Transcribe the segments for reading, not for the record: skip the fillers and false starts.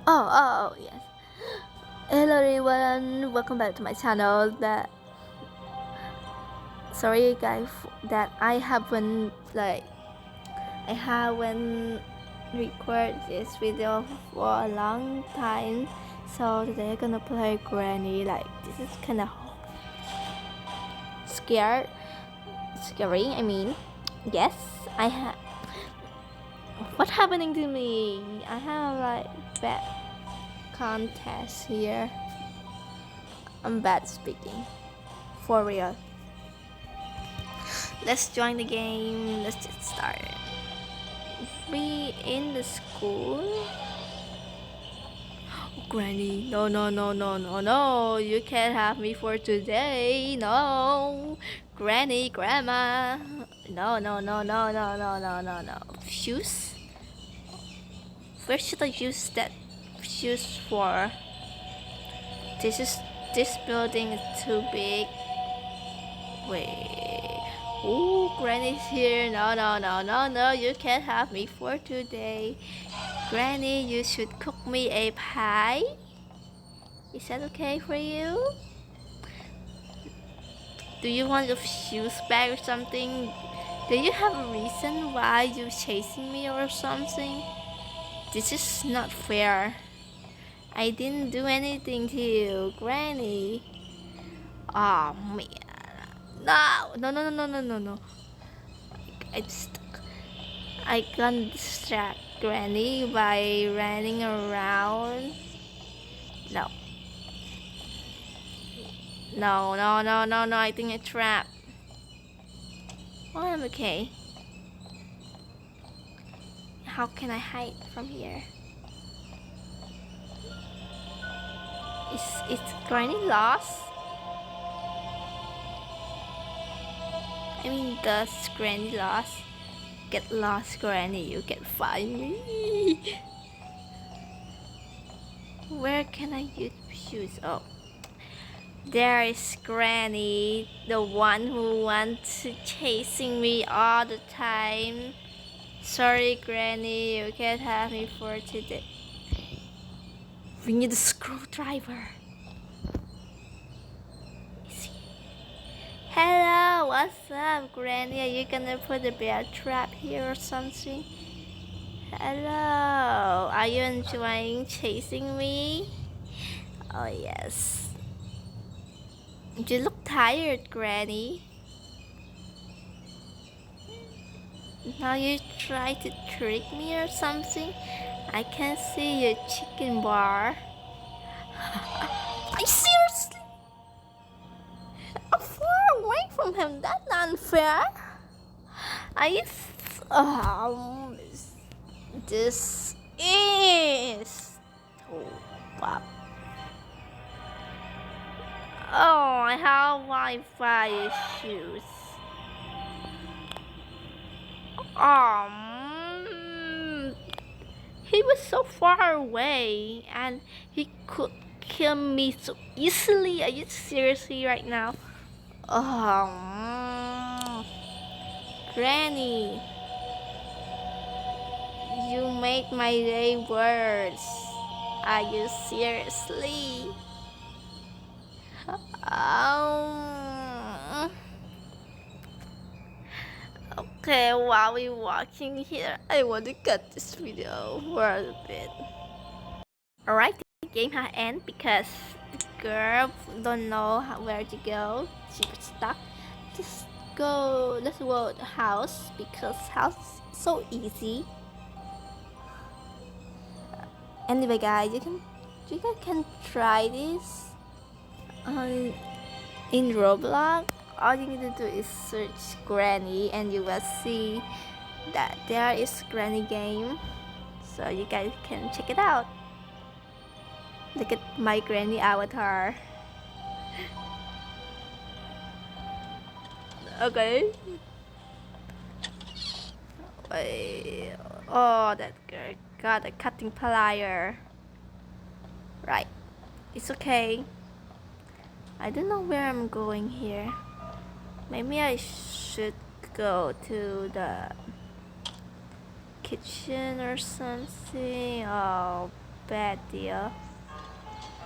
Yes. Hello everyone, welcome back to my channel. Sorry guys that I haven't recorded this video for a long time. So today I'm gonna play Granny. This is kind of scary. I mean, yes, I have. What happening to me? I have bad contest here. I'm bad speaking. For real. Let's join the game. Let's get started. We in the school. Oh, Granny, no! You can't have me for today. No, Granny, Grandma. No. Shoes? Where should I use that shoes for? This building is too big. Wait. Ooh, Granny's here. No. You can't have me for today. Granny, you should cook me a pie. Is that okay for you? Do you want your shoes back or something? Do you have a reason why you're chasing me or something? This is not fair. I didn't do anything to you, Granny. Oh man. No. I just I can distract Granny by running around. No. No. I think I trapped. Oh, I'm okay. How can I hide from here? Is Granny lost? I mean, does Granny lost? Get lost, Granny. You can find me. Where can I use shoes? Oh, there is Granny, the one who wants chasing me all the time. Sorry, Granny, you can't have me for today. We need a screwdriver. Is he? Hello, what's up, Granny? Are you gonna put a bear trap here or something? Hello, are you enjoying chasing me? Oh yes. You look tired, Granny. Now you try to trick me or something? I can see your chicken bar. I seriously? I'm far away from him. That's unfair. I this is wow. Oh, I have Wi-Fi issues. He was so far away and he could kill me so easily. Are you seriously right now? Granny, you made my day worse. Are you seriously? Um, okay, while we watching here, I want to cut this video for a bit. Alright, the game has ended because the girl don't know where to go. She was stuck. Let's go to the house because house is so easy. Anyway guys, you guys can try this in Roblox. All you need to do is search Granny and you will see that there is Granny game. So you guys can check it out. Look at my Granny avatar. Okay. Wait. Oh, that girl got a cutting plier. Right. It's okay. I don't know where I'm going here. Maybe I should go to the kitchen or something. Oh, bad deal.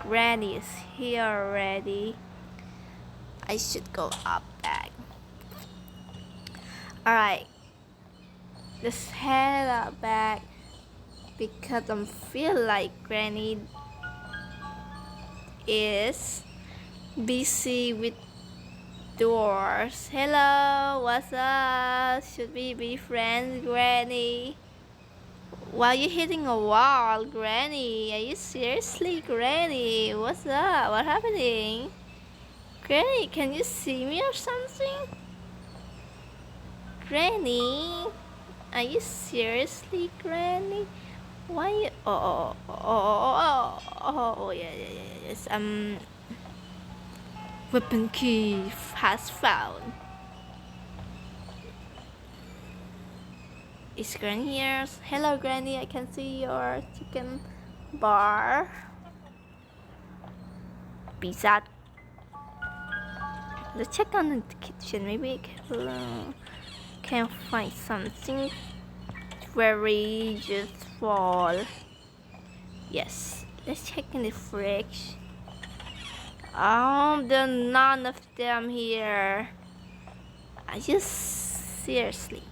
Granny is here already. I should go up back. Alright. Let's head up back because I feel like Granny is busy with doors. Hello, what's up? Should we be friends, Granny? Why are you hitting a wall, Granny? Are you seriously, Granny? What's up? What's happening? Granny, can you see me or something? Granny? Are you seriously, Granny? Why you... Oh, yeah, yes. Weapon key has found. Is Granny here? Hello, Granny. I can see your chicken bar. Pizza. Let's check on the kitchen. Maybe I can find something very useful. Yes. Let's check in the fridge. Oh, there are none of them here. I just seriously.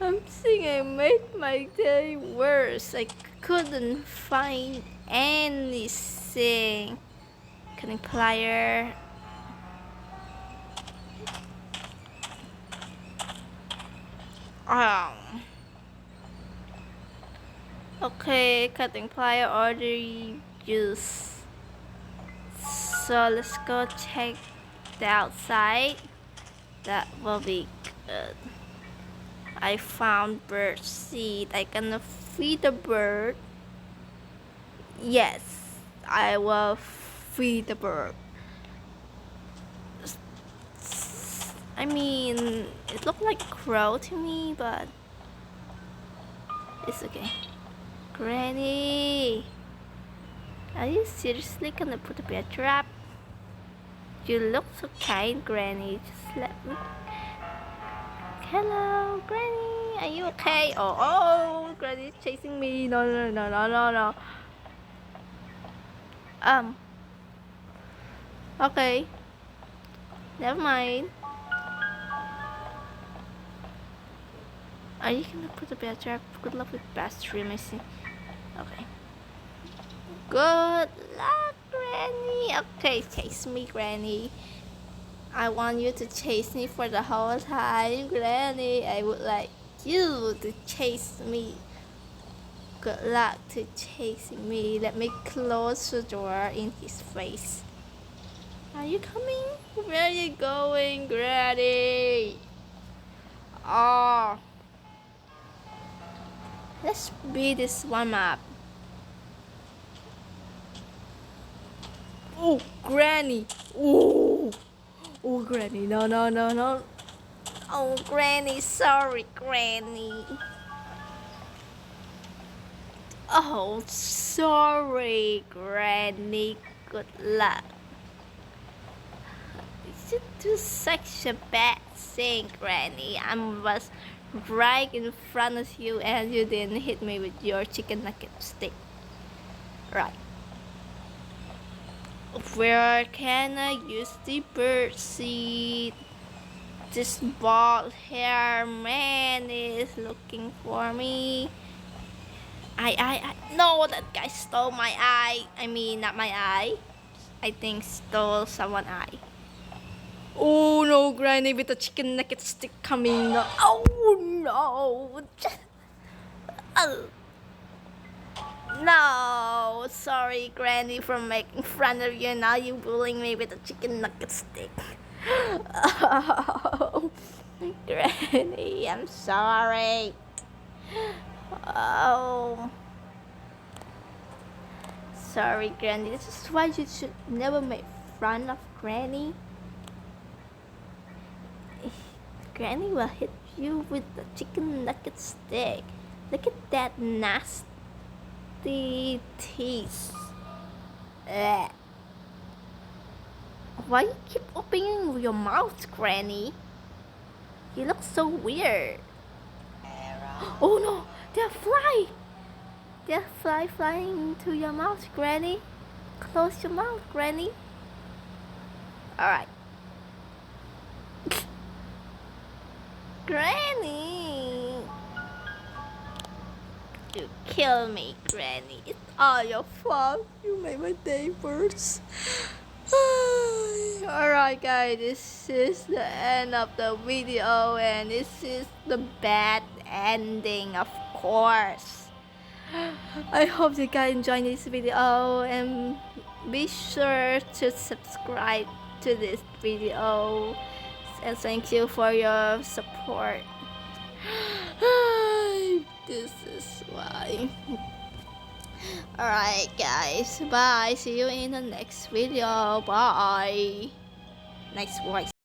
I'm saying I made my day worse. I couldn't find anything. Cutting plier. Okay, cutting plier already used. So let's go check the outside. That will be good. I found bird seed. I can feed the bird. Yes, I will feed the bird. I mean, it looked like a crow to me, but it's okay. Granny, are you seriously gonna put a bear trap? You look so kind, Granny. Just let me. Hello, Granny. Are you okay? Oh, Granny's chasing me. No. Okay. Never mind. Are you gonna put a bear trap? Good luck with best stream, I see. Okay. Good luck, Granny. Okay, chase me, Granny. I want you to chase me for the whole time, Granny. I would like you to chase me. Good luck to chasing me. Let me close the door in his face. Are you coming? Where are you going, Granny? Oh. Let's beat this one up. Oh, Granny. Oh, Granny. No. Oh, Granny. Sorry, Granny. Oh, sorry, Granny. Good luck. You do such a bad thing, Granny. I was right in front of you and you didn't hit me with your chicken nugget stick. Right. Where can I use the bird seed? This bald hair man is looking for me. No, that guy stole my eye. I mean, not my eye. I think stole someone's eye. Oh no, Granny with the chicken nugget stick coming. Oh no. Oh. No, sorry, Granny, for making fun of you. Now you bullying me with a chicken nugget stick. Oh, Granny, I'm sorry. Oh, sorry, Granny. This is why you should never make fun of Granny. Granny will hit you with the chicken nugget stick. Look at that nasty teeth. Why you keep opening your mouth, Granny? You look so weird. Oh no, they're fly! They're flying into your mouth, Granny. Close your mouth, Granny. Alright. Granny! You kill me, Granny. It's all your fault. You made my day worse. Alright guys, this is the end of the video and this is the bad ending, of course. I hope you guys enjoyed this video and be sure to subscribe to this video and thank you for your support. This is why. Alright guys, bye. See you in the next video. Bye. Next voice.